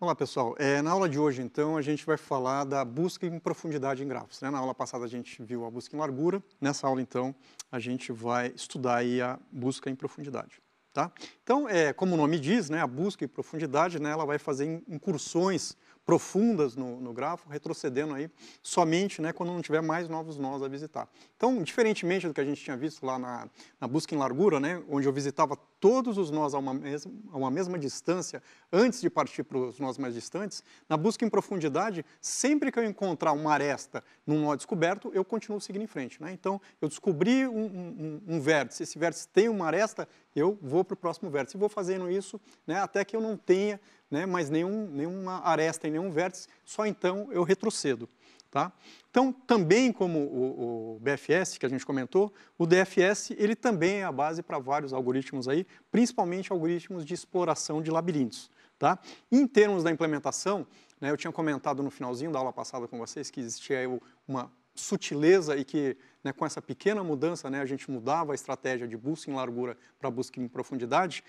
Olá pessoal, na aula de hoje então a gente vai falar da busca em profundidade em grafos, né? Na aula passada a gente viu a busca em largura, nessa aula então a gente vai estudar aí a busca em profundidade, tá? Então, como o nome diz, né, a busca em profundidade, né, ela vai fazer incursões profundas no grafo, retrocedendo aí somente, né, quando não tiver mais novos nós a visitar. Então, diferentemente do que a gente tinha visto lá na busca em largura, né, onde eu visitava todos os nós a uma mesma distância antes de partir para os nós mais distantes, na busca em profundidade, sempre que eu encontrar uma aresta num nó descoberto, eu continuo seguindo em frente, né? Então, eu descobri um vértice, esse vértice tem uma aresta, eu vou para o próximo vértice. E vou fazendo isso, né, até que eu não tenha, né, mais nenhuma aresta em nenhum vértice, só então eu retrocedo. Tá? Então, também como o BFS, que a gente comentou, o DFS ele também é a base para vários algoritmos, aí, principalmente algoritmos de exploração de labirintos. Tá? Em termos da implementação, né, eu tinha comentado no finalzinho da aula passada com vocês que existia aí uma sutileza e que, né, com essa pequena mudança, né, a gente mudava a estratégia de busca em largura para busca em profundidade.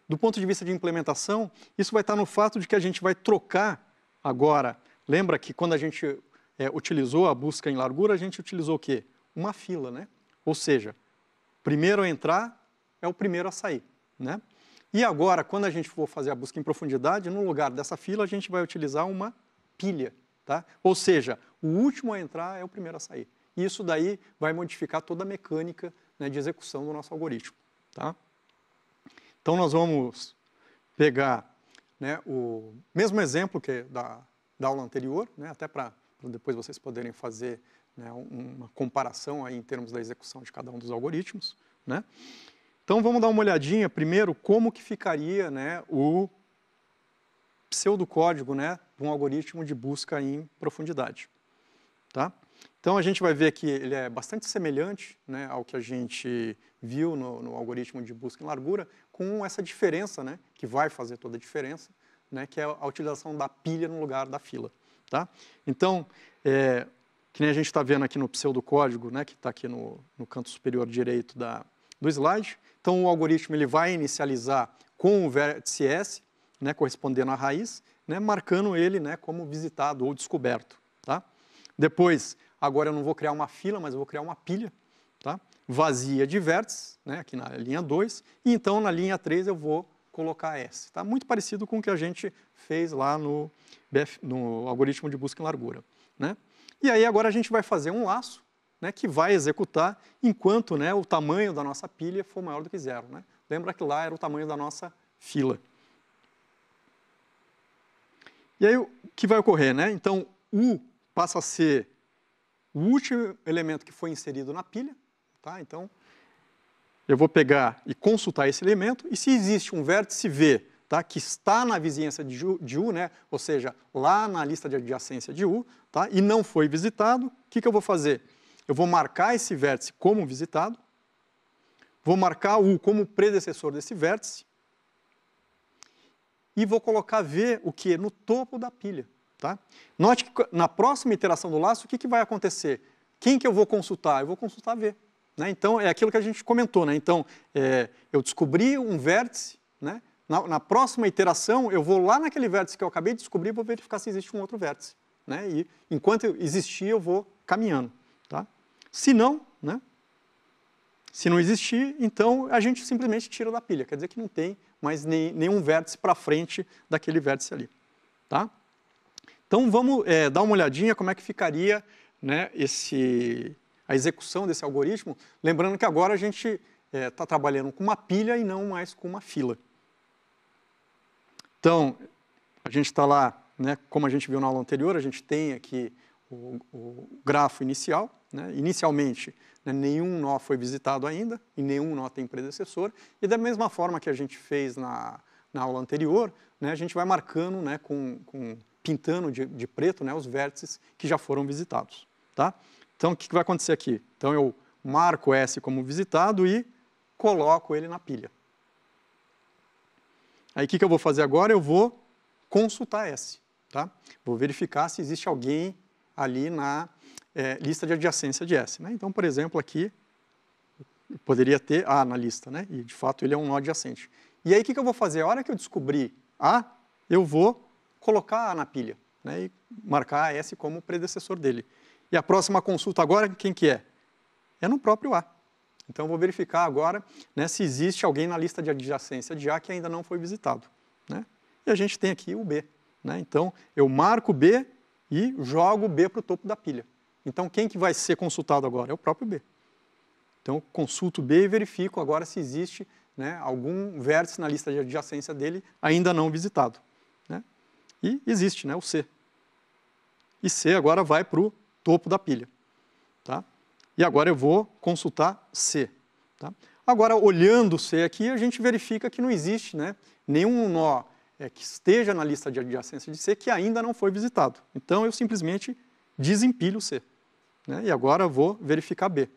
Do ponto de vista de implementação, isso vai estar no fato de que a gente vai trocar agora. Lembra que quando a gente utilizou a busca em largura, a gente utilizou o quê? Uma fila, né? Ou seja, primeiro a entrar é o primeiro a sair, né? E agora, quando a gente for fazer a busca em profundidade, no lugar dessa fila, a gente vai utilizar uma pilha, tá? Ou seja, o último a entrar é o primeiro a sair. E isso daí vai modificar toda a mecânica, né, de execução do nosso algoritmo, tá? Então, nós vamos pegar, né, o mesmo exemplo que da aula anterior, né, até para depois vocês poderem fazer, né, uma comparação aí em termos da execução de cada um dos algoritmos, né? Então, vamos dar uma olhadinha primeiro como que ficaria, né, o pseudocódigo, né, de um algoritmo de busca em profundidade. Tá? Então, a gente vai ver que ele é bastante semelhante, né, ao que a gente viu no algoritmo de busca em largura, com essa diferença, né, que vai fazer toda a diferença, né, que é a utilização da pilha no lugar da fila. Tá? Então, que nem a gente está vendo aqui no pseudocódigo, né, que está aqui no canto superior direito do slide. Então, o algoritmo ele vai inicializar com o vértice S, né, correspondendo à raiz, né, marcando ele, né, como visitado ou descoberto. Tá? Depois, agora eu não vou criar uma fila, mas eu vou criar uma pilha, tá? Vazia de vértices, né, aqui na linha 2, e então na linha 3 eu vou colocar S. Tá? Muito parecido com o que a gente fez lá no algoritmo de busca em largura. Né? E aí agora a gente vai fazer um laço, né, que vai executar enquanto, né, o tamanho da nossa pilha for maior do que 0. Né? Lembra que lá era o tamanho da nossa fila. E aí o que vai ocorrer? Né? Então, U passa a ser o último elemento que foi inserido na pilha. Tá? Então, eu vou pegar e consultar esse elemento, e se existe um vértice V, tá, que está na vizinhança de U, né, ou seja, lá na lista de adjacência de U, tá, e não foi visitado, o que eu vou fazer? Eu vou marcar esse vértice como visitado, vou marcar U como predecessor desse vértice, e vou colocar V, o quê? No topo da pilha. Tá? Note que na próxima iteração do laço, o que vai acontecer? Quem que eu vou consultar? Eu vou consultar V. Né? Então, é aquilo que a gente comentou. Né? Então, eu descobri um vértice, né? Na próxima iteração, eu vou lá naquele vértice que eu acabei de descobrir e vou verificar se existe um outro vértice. Né? E enquanto existir, eu vou caminhando. Tá? Se não, né? Se não existir, então a gente simplesmente tira da pilha. Quer dizer que não tem mais nenhum vértice para frente daquele vértice ali. Tá? Então, vamos dar uma olhadinha como é que ficaria, né, a execução desse algoritmo, lembrando que agora a gente está trabalhando com uma pilha e não mais com uma fila. Então, a gente está lá, né, como a gente viu na aula anterior, a gente tem aqui o grafo inicial. Né? Inicialmente, né, nenhum nó foi visitado ainda, e nenhum nó tem predecessor, e da mesma forma que a gente fez na aula anterior, né, a gente vai marcando, né, pintando de preto, né, os vértices que já foram visitados. Tá? Então, o que vai acontecer aqui? Então, eu marco S como visitado e coloco ele na pilha. Aí, o que eu vou fazer agora? Eu vou consultar S. Tá? Vou verificar se existe alguém ali na lista de adjacência de S. Né? Então, por exemplo, aqui, poderia ter A na lista, né? E, de fato, ele é um nó adjacente. E aí, o que eu vou fazer? A hora que eu descobrir A, eu vou colocar A na pilha, né? E marcar S como predecessor dele. E a próxima consulta agora, quem que é? É no próprio A. Então, eu vou verificar agora, né, se existe alguém na lista de adjacência de A que ainda não foi visitado, né? E a gente tem aqui o B, né? Então, eu marco B e jogo B para o topo da pilha. Então, quem que vai ser consultado agora? É o próprio B. Então, consulto B e verifico agora se existe, né, algum vértice na lista de adjacência dele ainda não visitado, né? E existe, né, o C. E C agora vai para o topo da pilha, tá? E agora eu vou consultar C, tá? Agora, olhando C aqui, a gente verifica que não existe, né, nenhum nó que esteja na lista de adjacência de C que ainda não foi visitado. Então, eu simplesmente desempilho C, né? E agora eu vou verificar B.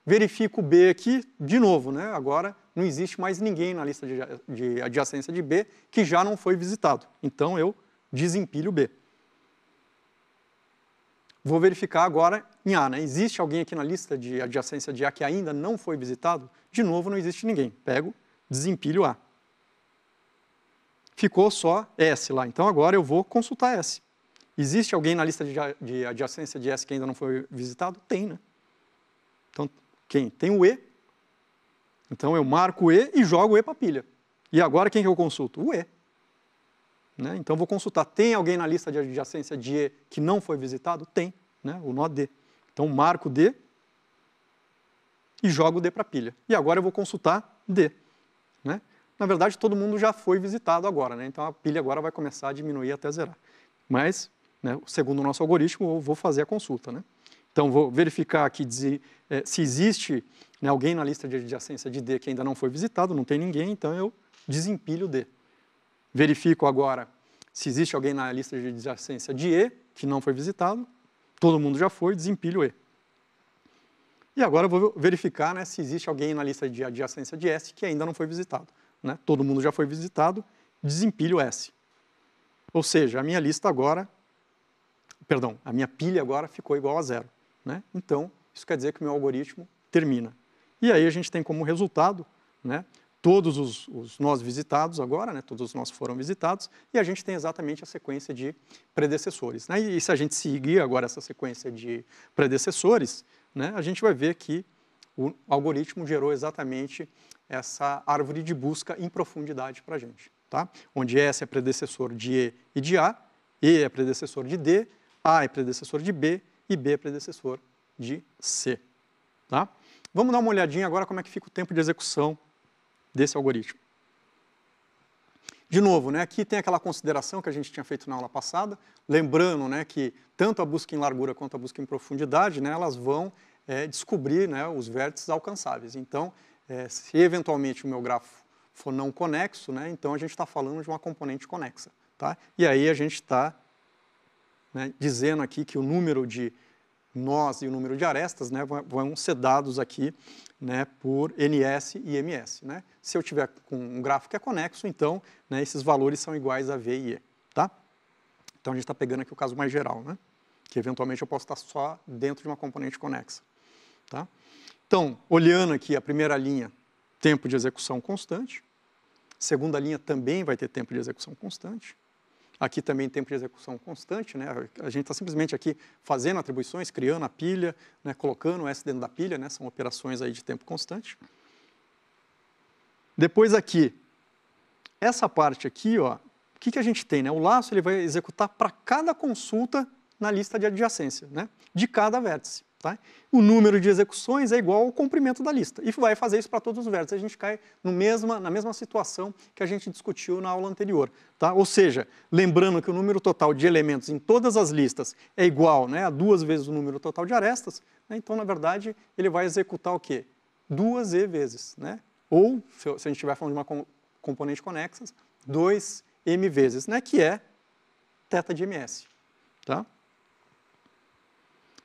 Verifico B aqui, de novo, né? Agora não existe mais ninguém na lista de adjacência de B que já não foi visitado. Então, eu desempilho B. Vou verificar agora em A, né? Existe alguém aqui na lista de adjacência de A que ainda não foi visitado? De novo, não existe ninguém. Pego, desempilho A. Ficou só S lá. Então, agora eu vou consultar S. Existe alguém na lista de adjacência de S que ainda não foi visitado? Tem, né? Então, quem? Tem o E. Então, eu marco o E e jogo o E para a pilha. E agora, quem que eu consulto? O E. Né? Então, vou consultar, tem alguém na lista de adjacência de E que não foi visitado? Tem, né? O nó D. Então, marco D e jogo D para a pilha. E agora eu vou consultar D, né? Na verdade, todo mundo já foi visitado agora, né? Então, a pilha agora vai começar a diminuir até zerar. Mas, né, segundo o nosso algoritmo, eu vou fazer a consulta, né? Então, vou verificar aqui se existe, né, alguém na lista de adjacência de D que ainda não foi visitado, não tem ninguém, então eu desempilho D. Verifico agora se existe alguém na lista de adjacência de E que não foi visitado, todo mundo já foi, desempilho E. E agora eu vou verificar, né, se existe alguém na lista de adjacência de S que ainda não foi visitado, né? Todo mundo já foi visitado, desempilho S. Ou seja, a minha lista agora, perdão, a minha pilha agora ficou igual a zero, né? Então, isso quer dizer que o meu algoritmo termina. E aí a gente tem como resultado, né, todos os nós visitados agora, né, todos os nós foram visitados, e a gente tem exatamente a sequência de predecessores, né? E se a gente seguir agora essa sequência de predecessores, né, a gente vai ver que o algoritmo gerou exatamente essa árvore de busca em profundidade para a gente, tá? Onde S é predecessor de E e de A, E é predecessor de D, A é predecessor de B e B é predecessor de C, tá? Vamos dar uma olhadinha agora como é que fica o tempo de execução desse algoritmo. De novo, né, aqui tem aquela consideração que a gente tinha feito na aula passada, lembrando, né, que tanto a busca em largura quanto a busca em profundidade, né, elas vão descobrir, né, os vértices alcançáveis. Então, se eventualmente o meu grafo for não conexo, né, então a gente está falando de uma componente conexa, tá? E aí a gente está, né, dizendo aqui que o número de nós e o número de arestas, né, vão ser dados aqui, né, por NS e MS, né? Se eu tiver com um gráfico que é conexo, então, né, esses valores são iguais a V e E, tá? Então a gente está pegando aqui o caso mais geral, né? Que eventualmente eu posso estar só dentro de uma componente conexa, tá? Então, olhando aqui a primeira linha, tempo de execução constante, segunda linha também vai ter tempo de execução constante. Aqui também tempo de execução constante, né? A gente está simplesmente aqui fazendo atribuições, criando a pilha, né? Colocando o S dentro da pilha, né? São operações aí de tempo constante. Depois aqui, essa parte aqui, ó, o que a gente tem, né? O laço ele vai executar para cada consulta na lista de adjacência, né? De cada vértice. Tá? O número de execuções é igual ao comprimento da lista. E vai fazer isso para todos os vértices. A gente cai na mesma situação que a gente discutiu na aula anterior. Tá? Ou seja, lembrando que o número total de elementos em todas as listas é igual, né, a 2 vezes o número total de arestas, né? Então, na verdade, ele vai executar o quê? 2E vezes. Né? Ou, se a gente estiver falando de uma componente conexa, 2M vezes, né? Que é θ de ms. Tá?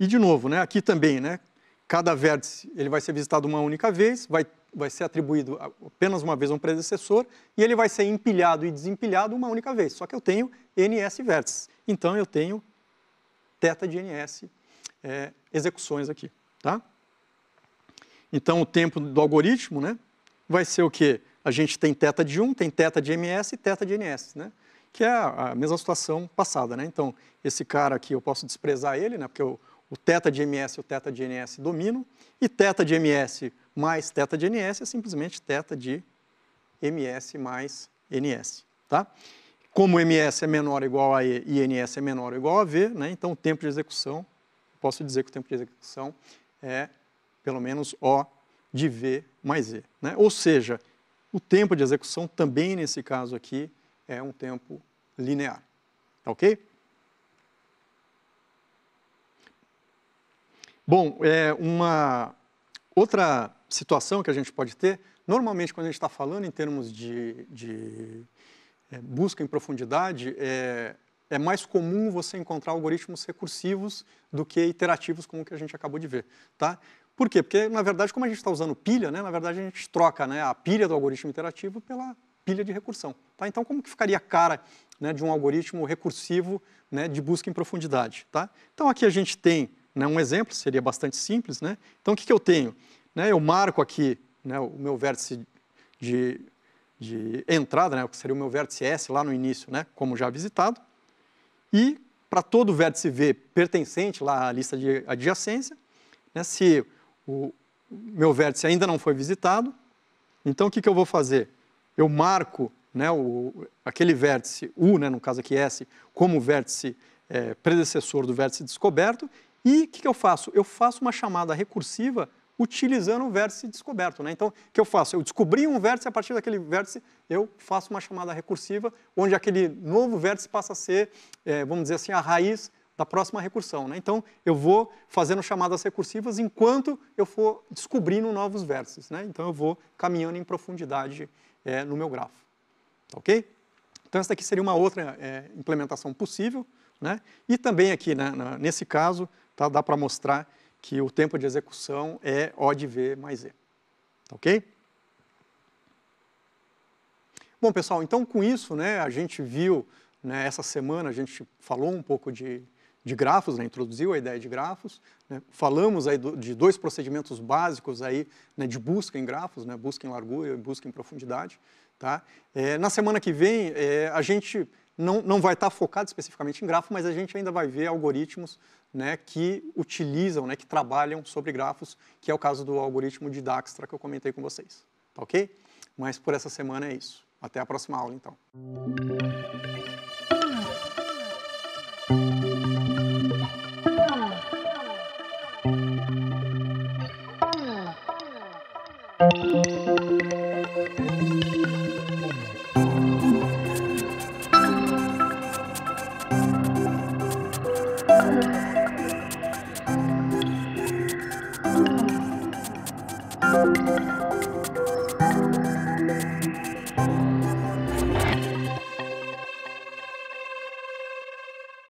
E, de novo, né, aqui também, né, cada vértice ele vai ser visitado uma única vez, vai ser atribuído apenas uma vez a um predecessor, e ele vai ser empilhado e desempilhado uma única vez. Só que eu tenho NS vértices. Então, eu tenho θ de NS execuções aqui. Tá? Então, o tempo do algoritmo, né, vai ser o quê? A gente tem θ de 1, tem θ de ms e θ de ns, né? Que é a mesma situação passada, né? Então, esse cara aqui, eu posso desprezar ele, né? Porque o θ de ms e o θ de ns dominam, e θ de ms mais θ de ns é simplesmente θ de ms mais ns, tá? Como ms é menor ou igual a e ns é menor ou igual a v, né? Então, o tempo de execução, posso dizer que o tempo de execução é pelo menos O de V mais E, né? Ou seja, o tempo de execução também nesse caso aqui é um tempo linear, ok? Bom, uma outra situação que a gente pode ter, normalmente quando a gente está falando em termos de busca em profundidade, é mais comum você encontrar algoritmos recursivos do que iterativos, como o que a gente acabou de ver, tá? Por quê? Porque, na verdade, como a gente está usando pilha, né, na verdade a gente troca, né, a pilha do algoritmo iterativo pela pilha de recursão. Tá? Então, como que ficaria a cara, né, de um algoritmo recursivo, né, de busca em profundidade? Tá? Então, aqui a gente tem, né, um exemplo, seria bastante simples. Né? Então, o que eu tenho? Né, eu marco aqui, né, o meu vértice de entrada, né, que seria o meu vértice S lá no início, né, como já visitado, e para todo vértice V pertencente lá à lista de adjacência, né, se o meu vértice ainda não foi visitado, então o que eu vou fazer? Eu marco, né, aquele vértice U, né, no caso aqui S, como vértice predecessor do vértice descoberto, e o que eu faço? Eu faço uma chamada recursiva utilizando o vértice descoberto. Né? Então, o que eu faço? Eu descobri um vértice, a partir daquele vértice eu faço uma chamada recursiva, onde aquele novo vértice passa a ser, vamos dizer assim, a raiz da próxima recursão. Né? Então, eu vou fazendo chamadas recursivas enquanto eu for descobrindo novos vértices. Né? Então, eu vou caminhando em profundidade no meu grafo. Ok? Então, essa daqui seria uma outra implementação possível. Né? E também aqui, né, nesse caso, tá, dá para mostrar que o tempo de execução é O de V mais E. Ok? Bom, pessoal, então com isso, né, a gente viu, né, essa semana, a gente falou um pouco de grafos, né, introduziu a ideia de grafos, né, falamos aí de dois procedimentos básicos aí, né, de busca em grafos, né, busca em largura e busca em profundidade. Tá? Na semana que vem, a gente não vai estar focado especificamente em grafo, mas a gente ainda vai ver algoritmos, né, que utilizam, né, que trabalham sobre grafos, que é o caso do algoritmo de Dijkstra que eu comentei com vocês. Tá ok? Mas por essa semana é isso. Até a próxima aula, então.